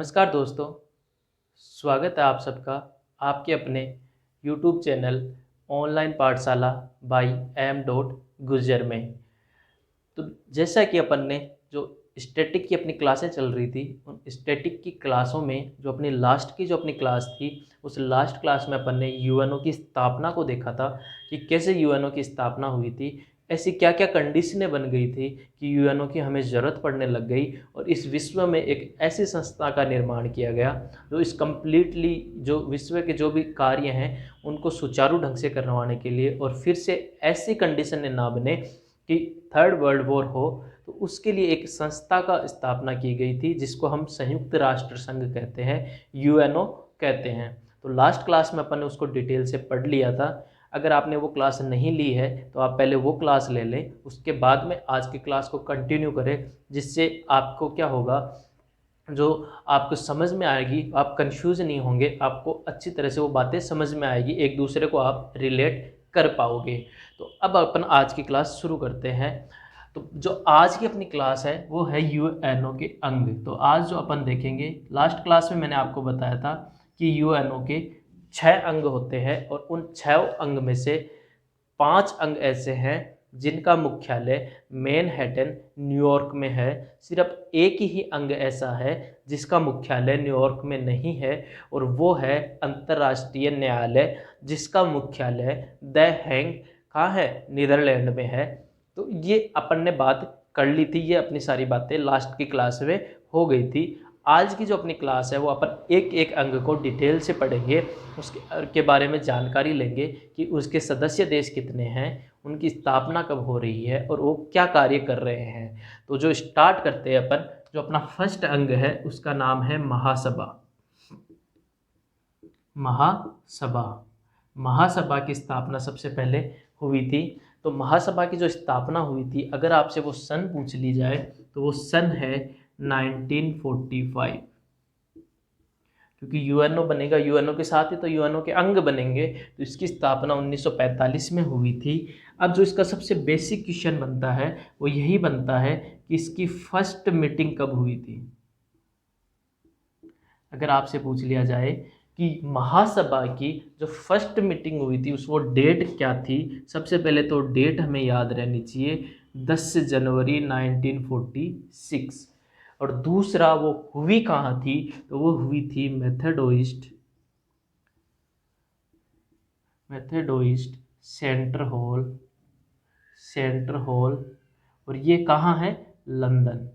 नमस्कार दोस्तों, स्वागत है आप सबका आपके अपने YouTube चैनल ऑनलाइन पाठशाला बाई एम डॉट गुर्जर में। तो जैसा कि अपन ने जो स्टैटिक की अपनी क्लासें चल रही थी, उन स्टैटिक की क्लासों में जो अपनी लास्ट की जो अपनी क्लास थी, उस लास्ट क्लास में अपन ने यूएनओ की स्थापना को देखा था कि कैसे यूएनओ की स्थापना हुई थी, ऐसी क्या क्या कंडीशनें बन गई थी कि यूएनओ की हमें ज़रूरत पड़ने लग गई और इस विश्व में एक ऐसी संस्था का निर्माण किया गया जो इस कम्प्लीटली जो विश्व के जो भी कार्य हैं उनको सुचारू ढंग से करवाने के लिए और फिर से ऐसी कंडीशन ना बने कि थर्ड वर्ल्ड वॉर हो, तो उसके लिए एक संस्था का स्थापना की गई थी जिसको हम संयुक्त राष्ट्र संघ कहते हैं, यूएनओ कहते हैं। तो लास्ट क्लास में अपन ने उसको डिटेल से पढ़ लिया था। अगर आपने वो क्लास नहीं ली है तो आप पहले वो क्लास ले लें, उसके बाद में आज की क्लास को कंटिन्यू करें, जिससे आपको क्या होगा, जो आपको समझ में आएगी, आप कंफ्यूज नहीं होंगे, आपको अच्छी तरह से वो बातें समझ में आएगी, एक दूसरे को आप रिलेट कर पाओगे। तो अब अपन आज की क्लास शुरू करते हैं। तो जो आज की अपनी क्लास है वो है यूएनओ के अंग। तो आज जो अपन देखेंगे, लास्ट क्लास में मैंने आपको बताया था कि यूएनओ के 6 अंग होते हैं और उन 6 अंग में से 5 अंग ऐसे हैं जिनका मुख्यालय मैनहट्टन न्यूयॉर्क में है। सिर्फ एक ही अंग ऐसा है जिसका मुख्यालय न्यूयॉर्क में नहीं है और वो है अंतर्राष्ट्रीय न्यायालय, जिसका मुख्यालय द हेग कहाँ है, नीदरलैंड में है। तो ये अपन ने बात कर ली थी, ये अपनी सारी बातें लास्ट की क्लास में हो गई थी। आज की जो अपनी क्लास है वो अपन एक एक अंग को डिटेल से पढ़ेंगे, उसके बारे में जानकारी लेंगे कि उसके सदस्य देश कितने हैं, उनकी स्थापना कब हो रही है और वो क्या कार्य कर रहे हैं। तो जो स्टार्ट करते हैं अपन, जो अपना फर्स्ट अंग है उसका नाम है महासभा। महासभा महासभा की स्थापना सबसे पहले हुई थी। तो महासभा की जो स्थापना हुई थी, अगर आपसे वो सन पूछ ली जाए तो वो सन है 1945, क्योंकि यूएनओ बनेगा, यूएनओ के साथ ही तो यूएनओ के अंग बनेंगे। तो इसकी स्थापना 1945 में हुई थी। अब जो इसका सबसे बेसिक क्वेश्चन बनता है वो यही बनता है कि इसकी फर्स्ट मीटिंग कब हुई थी। अगर आपसे पूछ लिया जाए कि महासभा की जो फर्स्ट मीटिंग हुई थी उस वो डेट क्या थी, सबसे पहले तो डेट हमें याद रहनी चाहिए, 10 जनवरी 1946। और दूसरा वो हुई कहाँ थी, तो वो हुई थी मेथोडिस्ट सेंटर हॉल, और ये कहाँ है, लंदन।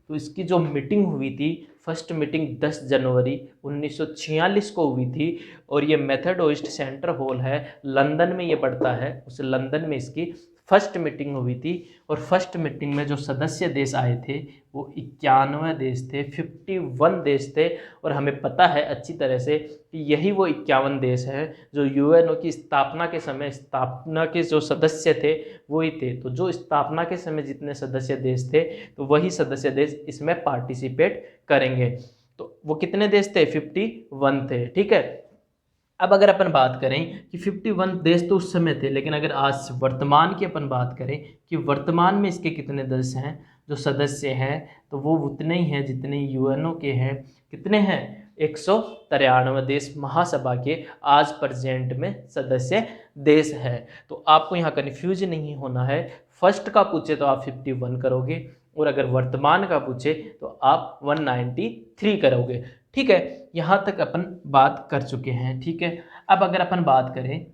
तो इसकी जो मीटिंग हुई थी, फर्स्ट मीटिंग 10 जनवरी 1946 को हुई थी और ये मेथोडिस्ट सेंटर हॉल है, लंदन में ये पड़ता है, उस लंदन में इसकी फर्स्ट मीटिंग हुई थी। और फर्स्ट मीटिंग में जो सदस्य देश आए थे वो 91 देश थे, 51 देश थे। और हमें पता है अच्छी तरह से कि यही वो 51 देश हैं जो यूएनओ की स्थापना के समय स्थापना के जो सदस्य थे वही थे। तो जो स्थापना के समय जितने सदस्य देश थे तो वही सदस्य देश इसमें पार्टिसिपेट करेंगे। तो वो कितने देश थे, 51 थे, ठीक है। अब अगर अपन बात करें कि 51 देश तो उस समय थे, लेकिन अगर आज वर्तमान की अपन बात करें कि वर्तमान में इसके कितने देश हैं जो सदस्य हैं, तो वो उतने ही हैं जितने यूएनओ के हैं। कितने हैं, 193 देश महासभा के आज प्रेजेंट में सदस्य देश है। तो आपको यहाँ कन्फ्यूज नहीं होना है, फर्स्ट का पूछे तो आप 51 करोगे और अगर वर्तमान का पूछे तो आप 193 करोगे, ठीक है। यहाँ तक अपन बात कर चुके हैं, ठीक है। अब अगर अपन बात करें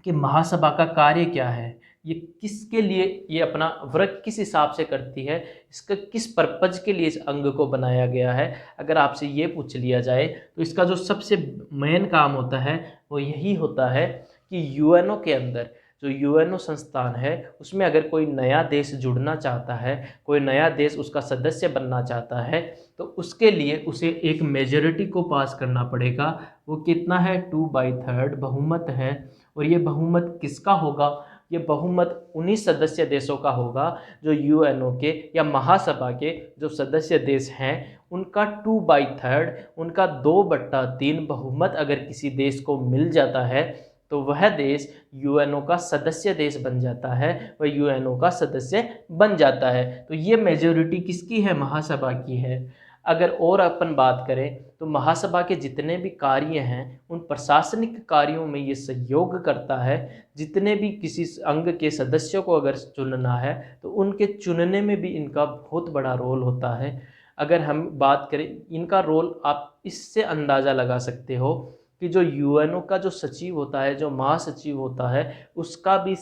कि महासभा का कार्य क्या है, ये किसके लिए ये अपना वर्क किस हिसाब से करती है, इसका किस पर्पज के लिए इस अंग को बनाया गया है, अगर आपसे ये पूछ लिया जाए तो इसका जो सबसे मेन काम होता है वो यही होता है कि यूएनओ के अंदर जो यूएनओ संस्थान है उसमें अगर कोई नया देश जुड़ना चाहता है, कोई नया देश उसका सदस्य बनना चाहता है, तो उसके लिए उसे एक मेजॉरिटी को पास करना पड़ेगा। वो कितना है, 2/3 बहुमत है। और ये बहुमत किसका होगा, ये बहुमत उन्हीं सदस्य देशों का होगा जो यूएनओ के या महासभा के जो सदस्य देश हैं उनका 2/3, उनका 2/3 बहुमत अगर किसी देश को मिल जाता है तो वह देश यूएनओ का सदस्य देश बन जाता है, वह यूएनओ का सदस्य बन जाता है। तो ये मेजॉरिटी किसकी है? महासभा की है। अगर और अपन बात करें तो महासभा के जितने भी कार्य हैं उन प्रशासनिक कार्यों में ये सहयोग करता है। जितने भी किसी अंग के सदस्यों को अगर चुनना है तो उनके चुनने में भी इनका बहुत बड़ा रोल होता है। अगर हम बात करें इनका रोल, आप इससे अंदाज़ा लगा सकते हो कि जो यूएनओ का जो सचिव होता है, जो महासचिव होता है, उसका भी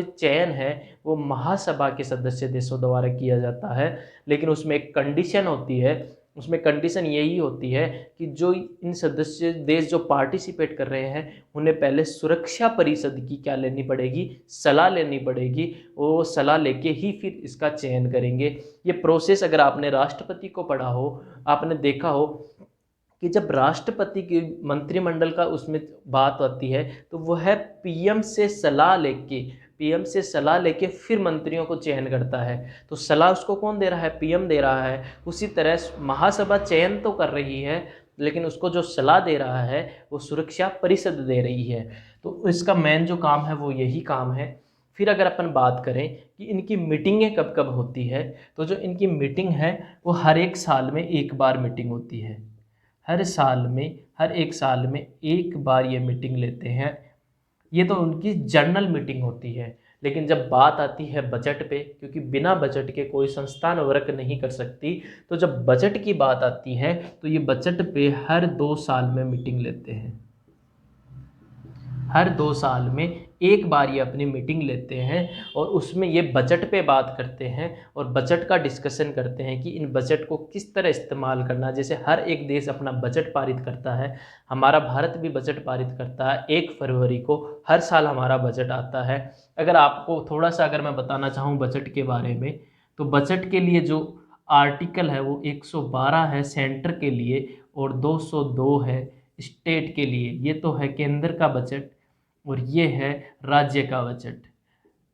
चयन है वो महासभा के सदस्य देशों द्वारा किया जाता है। लेकिन उसमें एक कंडीशन होती है, उसमें कंडीशन यही होती है कि जो इन सदस्य देश जो पार्टिसिपेट कर रहे हैं उन्हें पहले सुरक्षा परिषद की क्या लेनी पड़ेगी? सलाह लेनी पड़ेगी। वो सलाह लेके ही फिर इसका चयन करेंगे। ये प्रोसेस अगर आपने राष्ट्रपति को पढ़ा हो, आपने देखा हो कि जब राष्ट्रपति की मंत्रिमंडल का उसमें बात आती है तो वह पीएम से सलाह लेके फिर मंत्रियों को चयन करता है। तो सलाह उसको कौन दे रहा है? पीएम दे रहा है। उसी तरह महासभा चयन तो कर रही है लेकिन उसको जो सलाह दे रहा है वो सुरक्षा परिषद दे रही है। तो इसका मेन जो काम है वो यही काम है। फिर अगर अपन बात करें कि इनकी मीटिंगें कब कब होती है, तो जो इनकी मीटिंग है वो हर एक साल में एक बार मीटिंग होती है। हर एक साल में एक बार ये मीटिंग लेते हैं। ये तो उनकी जनरल मीटिंग होती है। लेकिन जब बात आती है बजट पे, क्योंकि बिना बजट के कोई संस्थान वर्क नहीं कर सकती, तो जब बजट की बात आती है तो ये बजट पे हर 2 साल में मीटिंग लेते हैं। हर 2 साल में एक बार ये अपनी मीटिंग लेते हैं और उसमें ये बजट पे बात करते हैं और बजट का डिस्कशन करते हैं कि इन बजट को किस तरह इस्तेमाल करना। जैसे हर एक देश अपना बजट पारित करता है, हमारा भारत भी बजट पारित करता है। 1 फरवरी को हर साल हमारा बजट आता है। अगर आपको थोड़ा सा अगर मैं बताना चाहूँ बजट के बारे में, तो बजट के लिए जो आर्टिकल है वो 112 है सेंटर के लिए और 202 है स्टेट के लिए। ये तो है केंद्र का बजट और ये है राज्य का बजट।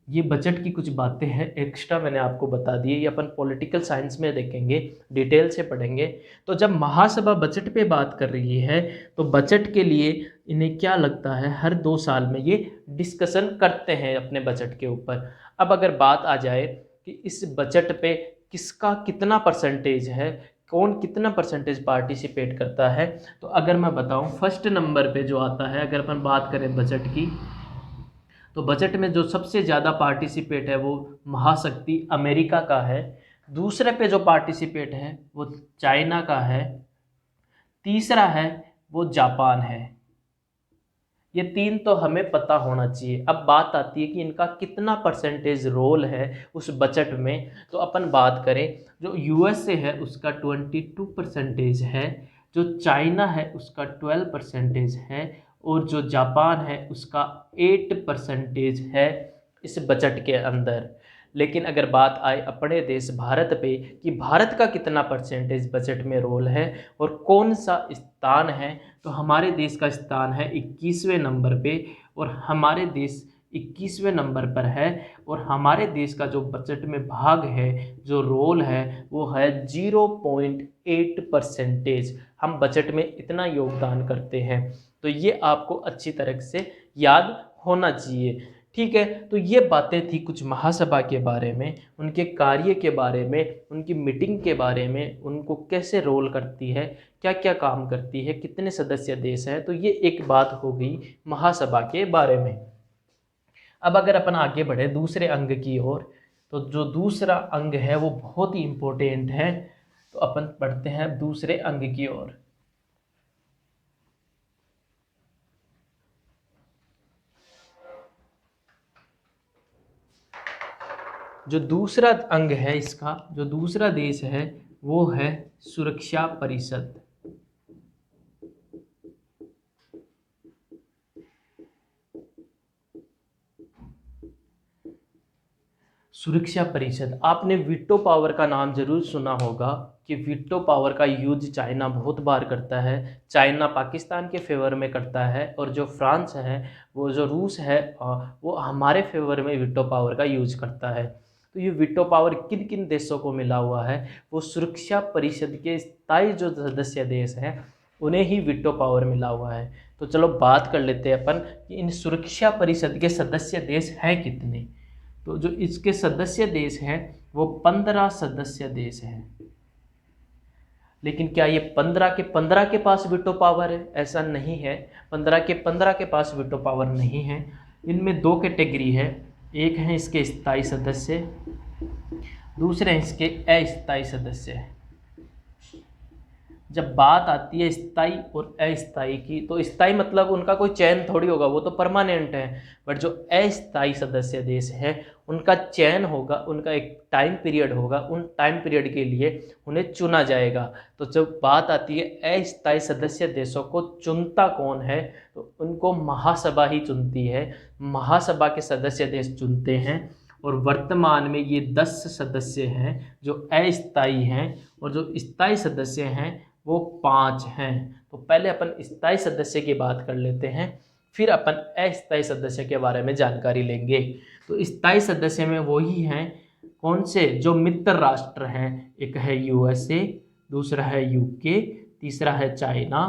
ये बजट की कुछ बातें हैं एक्स्ट्रा मैंने आपको बता दी है, ये अपन पॉलिटिकल साइंस में देखेंगे, डिटेल से पढ़ेंगे। तो जब महासभा बजट पे बात कर रही है तो बजट के लिए इन्हें क्या लगता है, हर 2 साल में ये डिस्कशन करते हैं अपने बजट के ऊपर। अब अगर बात आ जाए कि इस बजट पे किसका कितना परसेंटेज है, कौन कितना परसेंटेज पार्टिसिपेट करता है, तो अगर मैं बताऊं फर्स्ट नंबर पे जो आता है, अगर अपन बात करें बजट की, तो बजट में जो सबसे ज़्यादा पार्टिसिपेट है वो महाशक्ति अमेरिका का है। दूसरे पे जो पार्टिसिपेट है वो चाइना का है। तीसरा है वो जापान है। ये 3 तो हमें पता होना चाहिए। अब बात आती है कि इनका कितना परसेंटेज रोल है उस बजट में। तो अपन बात करें जो यूएसए है उसका 22% है, जो चाइना है उसका 12% है और जो जापान है उसका 8% है इस बजट के अंदर। लेकिन अगर बात आए अपने देश भारत पे कि भारत का कितना परसेंटेज बजट में रोल है और कौन सा स्थान है, तो हमारे देश का स्थान है 21वें नंबर पे और हमारे देश 21वें नंबर पर है। और हमारे देश का जो बजट में भाग है, जो रोल है, वो है 0.8%। हम बजट में इतना योगदान करते हैं। तो ये आपको अच्छी तरह से याद होना चाहिए। ठीक है, तो ये बातें थी कुछ महासभा के बारे में, उनके कार्य के बारे में, उनकी मीटिंग के बारे में, उनको कैसे रोल करती है, क्या क्या काम करती है, कितने सदस्य देश हैं। तो ये एक बात हो गई महासभा के बारे में। अब अगर अपन आगे बढ़े दूसरे अंग की ओर, तो जो दूसरा अंग है वो बहुत ही इम्पोर्टेंट है। तो अपन पढ़ते हैं दूसरे अंग की ओर। जो दूसरा अंग है इसका, जो दूसरा देश है वो है सुरक्षा परिषद। सुरक्षा परिषद, आपने वीटो पावर का नाम जरूर सुना होगा कि वीटो पावर का यूज चाइना बहुत बार करता है। चाइना पाकिस्तान के फेवर में करता है और जो फ्रांस है, वो जो रूस है, वो हमारे फेवर में वीटो पावर का यूज करता है। तो ये वीटो पावर किन किन देशों को मिला हुआ है, वो सुरक्षा परिषद के स्थायी जो सदस्य देश हैं उन्हें ही वीटो पावर मिला हुआ है। तो चलो बात कर लेते हैं अपन कि इन सुरक्षा परिषद के सदस्य देश हैं कितने। तो जो इसके सदस्य देश हैं वो 15 सदस्य देश हैं। लेकिन क्या ये 15 के पास वीटो पावर है? ऐसा नहीं है, 15 के पास वीटो पावर नहीं है। इनमें दो कैटेगरी है, एक है इसके स्थायी सदस्य, दूसरे हैं इसके अस्थायी सदस्य। जब बात आती है स्थायी और अस्थायी की, तो स्थायी मतलब उनका कोई चयन थोड़ी होगा, वो तो परमानेंट है। बट जो अस्थायी सदस्य देश है उनका चयन होगा, उनका एक टाइम पीरियड होगा, उन टाइम पीरियड के लिए उन्हें चुना जाएगा। तो जब बात आती है अस्थायी सदस्य देशों को चुनता कौन है, तो उनको महासभा ही चुनती है। महासभा के सदस्य देश चुनते हैं और वर्तमान में ये 10 सदस्य हैं जो अस्थायी हैं, और जो स्थायी सदस्य हैं वो 5 हैं। तो पहले अपन स्थायी सदस्य की बात कर लेते हैं, फिर अपन अस्थायी सदस्य के बारे में जानकारी लेंगे। तो स्थायी सदस्य में वही हैं कौन से, जो मित्र राष्ट्र हैं। एक है यूएसए, दूसरा है यूके, तीसरा है चाइना,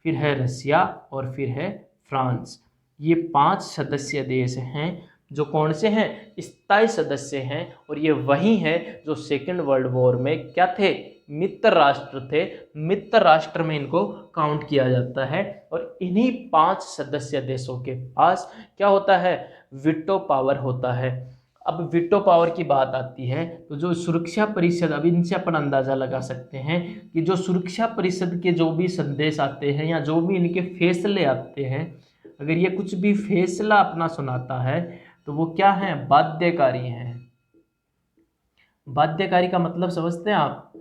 फिर है रसिया और फिर है फ्रांस। ये 5 सदस्य देश हैं जो कौन से हैं, स्थायी सदस्य हैं। और ये वही हैं जो सेकेंड वर्ल्ड वॉर में क्या थे, मित्र राष्ट्र थे। मित्र राष्ट्र में इनको काउंट किया जाता है। और इन्हीं 5 सदस्य देशों के पास क्या होता है, वीटो पावर होता है। अब वीटो पावर की बात आती है तो जो सुरक्षा परिषद, अब इनसे अपन अंदाज़ा लगा सकते हैं कि जो सुरक्षा परिषद के जो भी संदेश आते हैं या जो भी इनके फैसले आते हैं, अगर ये कुछ भी फैसला अपना सुनाता है तो वो क्या है, बाध्यकारी हैं। बाध्यकारी का मतलब समझते हैं आप?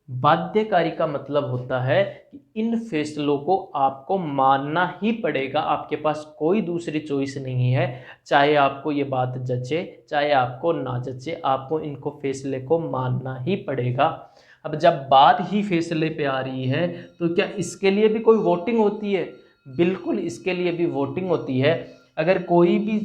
बाध्यकारी का मतलब होता है कि इन फैसलों को आपको मानना ही पड़ेगा, आपके पास कोई दूसरी चॉइस नहीं है। चाहे आपको ये बात जचे चाहे आपको ना जचे, आपको इनको फैसले को मानना ही पड़ेगा। अब जब बात ही फैसले पे आ रही है तो क्या इसके लिए भी कोई वोटिंग होती है? बिल्कुल, इसके लिए भी वोटिंग होती है। अगर कोई भी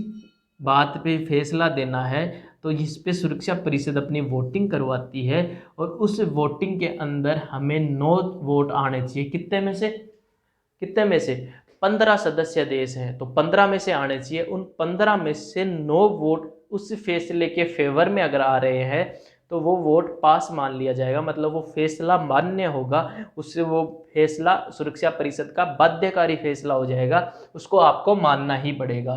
बात पे फैसला देना है तो इस पे सुरक्षा परिषद अपनी वोटिंग करवाती है, और उस वोटिंग के अंदर हमें 9 वोट आने चाहिए। कितने में से 15 सदस्य देश हैं तो 15 में से आने चाहिए। उन 15 में से 9 वोट उस फैसले के फेवर में अगर आ रहे हैं तो वो वोट पास मान लिया जाएगा, मतलब वो फैसला मान्य होगा। उससे वो फैसला सुरक्षा परिषद का बाध्यकारी फैसला हो जाएगा, उसको आपको मानना ही पड़ेगा।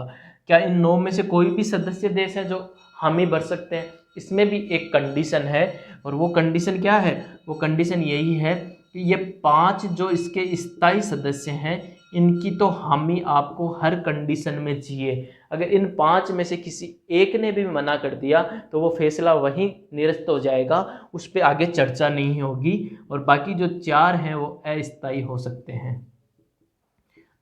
क्या इन 9 में से कोई भी सदस्य देश है जो हामी भर सकते हैं? इसमें भी एक कंडीशन है, और वो कंडीशन क्या है, वो कंडीशन यही है कि ये 5 जो इसके स्थायी सदस्य हैं इनकी तो हामी आपको हर कंडीशन में चाहिए। अगर इन 5 में से किसी एक ने भी मना कर दिया तो वो फैसला वहीं निरस्त हो जाएगा, उस पर आगे चर्चा नहीं होगी, और बाकी जो 4 हैं वो अस्थायी हो सकते हैं।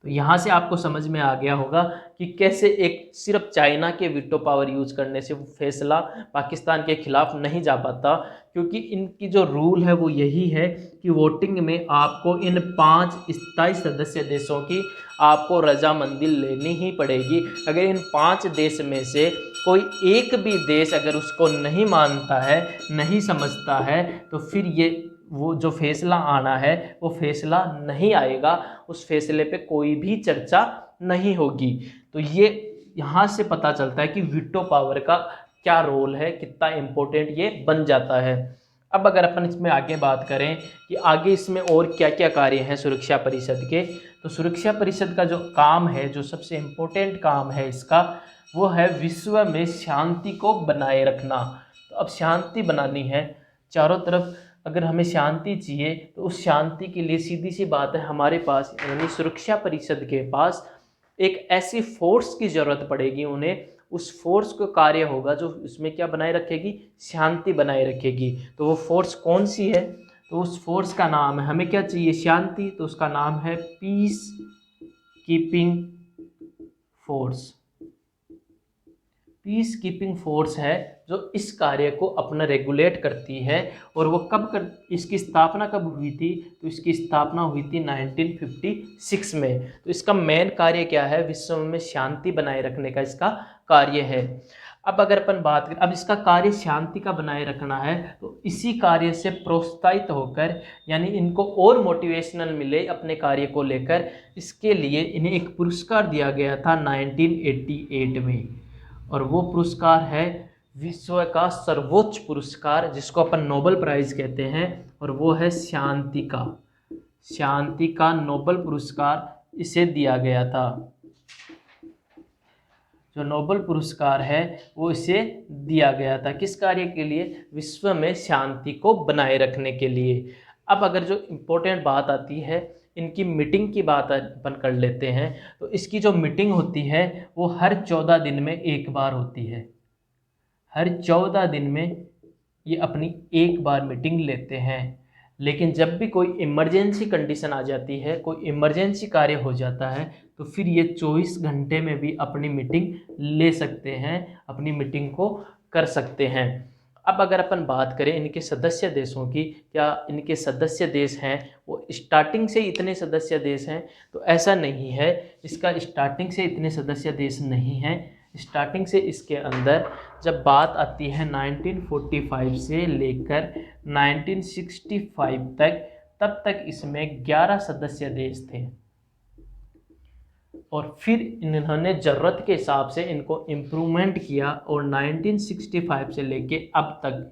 तो यहाँ से आपको समझ में आ गया होगा कि कैसे एक सिर्फ चाइना के वीटो पावर यूज करने से वो फैसला पाकिस्तान के खिलाफ नहीं जा पाता, क्योंकि इनकी जो रूल है वो यही है कि वोटिंग में आपको इन 5 स्थायी सदस्य देशों की आपको रजामंदी लेनी ही पड़ेगी। अगर इन 5 देश में से कोई एक भी देश अगर उसको नहीं मानता है, नहीं समझता है, तो फिर ये वो जो फैसला आना है वो फैसला नहीं आएगा, उस फैसले पे कोई भी चर्चा नहीं होगी। तो ये यहाँ से पता चलता है कि वीटो पावर का क्या रोल है, कितना इम्पोर्टेंट ये बन जाता है। अब अगर अपन इसमें आगे बात करें कि आगे इसमें और क्या क्या कार्य हैं सुरक्षा परिषद के, तो सुरक्षा परिषद का जो काम है, जो सबसे इम्पोर्टेंट काम है इसका, वो है विश्व में शांति को बनाए रखना। तो अब शांति बनानी है चारों तरफ, अगर हमें शांति चाहिए तो उस शांति के लिए सीधी सी बात है हमारे पास यानी सुरक्षा परिषद के पास एक ऐसी फोर्स की ज़रूरत पड़ेगी। उन्हें उस फोर्स को कार्य होगा जो उसमें क्या बनाए रखेगी, शांति बनाए रखेगी। तो वो फोर्स कौन सी है, तो उस फोर्स का नाम है, हमें क्या चाहिए, शांति, तो उसका नाम है peace keeping force. Peace keeping force है जो इस कार्य को अपना रेगुलेट करती है। और वो इसकी स्थापना कब हुई थी, तो इसकी स्थापना हुई थी 1956 में। तो इसका मेन कार्य क्या है, विश्व में शांति बनाए रखने का इसका कार्य है। अब अगर अपन बात करें, अब इसका कार्य शांति का बनाए रखना है, तो इसी कार्य से प्रोत्साहित होकर, यानी इनको और मोटिवेशनल मिले अपने कार्य को लेकर, इसके लिए इन्हें एक पुरस्कार दिया गया था 1988 में, और वो पुरस्कार है विश्व का सर्वोच्च पुरस्कार, जिसको अपन नोबेल प्राइज कहते हैं, और वो है शांति का नोबेल पुरस्कार इसे दिया गया था। जो नोबेल पुरस्कार है वो इसे दिया गया था किस कार्य के लिए? विश्व में शांति को बनाए रखने के लिए। अब अगर जो इम्पोर्टेंट बात आती है, इनकी मीटिंग की बात अपन कर लेते हैं, तो इसकी जो मीटिंग होती है वो हर 14 दिन में एक बार होती है। हर 14 दिन में ये अपनी एक बार मीटिंग लेते हैं। लेकिन जब भी कोई इमरजेंसी कंडीशन आ जाती है, कोई इमरजेंसी कार्य हो जाता है, तो फिर ये 24 घंटे में भी अपनी मीटिंग ले सकते हैं, अपनी मीटिंग को कर सकते हैं। अब अगर अपन बात करें इनके सदस्य देशों की, क्या इनके सदस्य देश हैं वो स्टार्टिंग से इतने सदस्य देश हैं? तो ऐसा नहीं है, इसका स्टार्टिंग से इतने सदस्य देश नहीं हैं। स्टार्टिंग से इसके अंदर जब बात आती है 1945 से लेकर 1965 तक, तब तक इसमें 11 सदस्य देश थे, और फिर इन्होंने ज़रूरत के हिसाब से इनको इम्प्रूवमेंट किया, और 1965 से लेके अब तक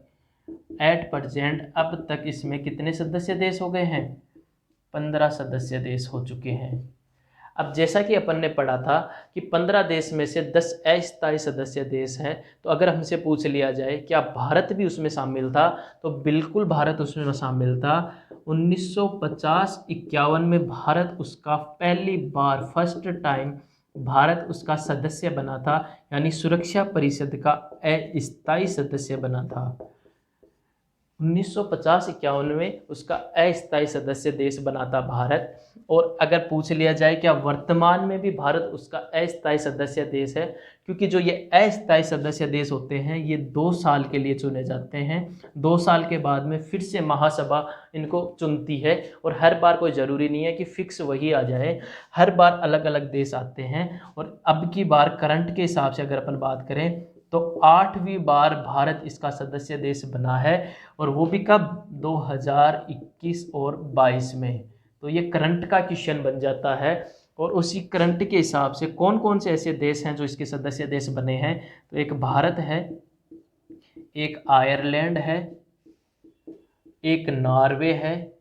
एट प्रेजेंट अब तक इसमें कितने सदस्य देश हो गए हैं? 15 सदस्य देश हो चुके हैं। अब जैसा कि अपन ने पढ़ा था कि 15 देश में से 10 अस्थायी सदस्य देश हैं, तो अगर हमसे पूछ लिया जाए क्या भारत भी उसमें शामिल था, तो बिल्कुल भारत उसमें शामिल था। 1950-51 में भारत उसका पहली बार फर्स्ट टाइम भारत उसका सदस्य बना था, यानी सुरक्षा परिषद का अस्थायी सदस्य बना था। 1950-51 में उसका अस्थायी सदस्य देश बना था भारत। और अगर पूछ लिया जाए क्या वर्तमान में भी भारत उसका अस्थायी सदस्य देश है, क्योंकि जो ये अस्थायी सदस्य देश होते हैं ये 2 साल के लिए चुने जाते हैं। 2 साल के बाद में फिर से महासभा इनको चुनती है, और हर बार कोई ज़रूरी नहीं है कि फिक्स वही आ जाए, हर बार अलग अलग देश आते हैं। और अब की बार करंट के हिसाब से अगर अपन बात करें तो 8वीं बार भारत इसका सदस्य देश बना है, और वो भी कब? 2021 और 22 में। तो ये करंट का क्वेश्चन बन जाता है। और उसी करंट के हिसाब से कौन कौन से ऐसे देश हैं जो इसके सदस्य देश बने हैं? तो एक भारत है, एक आयरलैंड है, एक नॉर्वे है,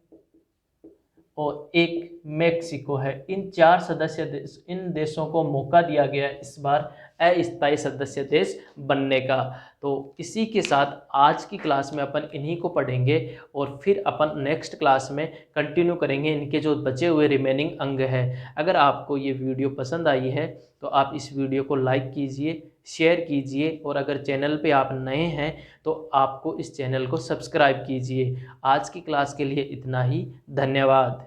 और एक मेक्सिको है। इन 4 सदस्य देश, इन देशों को मौका दिया गया इस बार अस्थायी सदस्य देश बनने का। तो इसी के साथ आज की क्लास में अपन इन्हीं को पढ़ेंगे, और फिर अपन नेक्स्ट क्लास में कंटिन्यू करेंगे इनके जो बचे हुए रिमेनिंग अंग है। अगर आपको ये वीडियो पसंद आई है तो आप इस वीडियो को लाइक कीजिए, शेयर कीजिए, और अगर चैनल पे आप नए हैं तो आपको इस चैनल को सब्सक्राइब कीजिए। आज की क्लास के लिए इतना ही, धन्यवाद।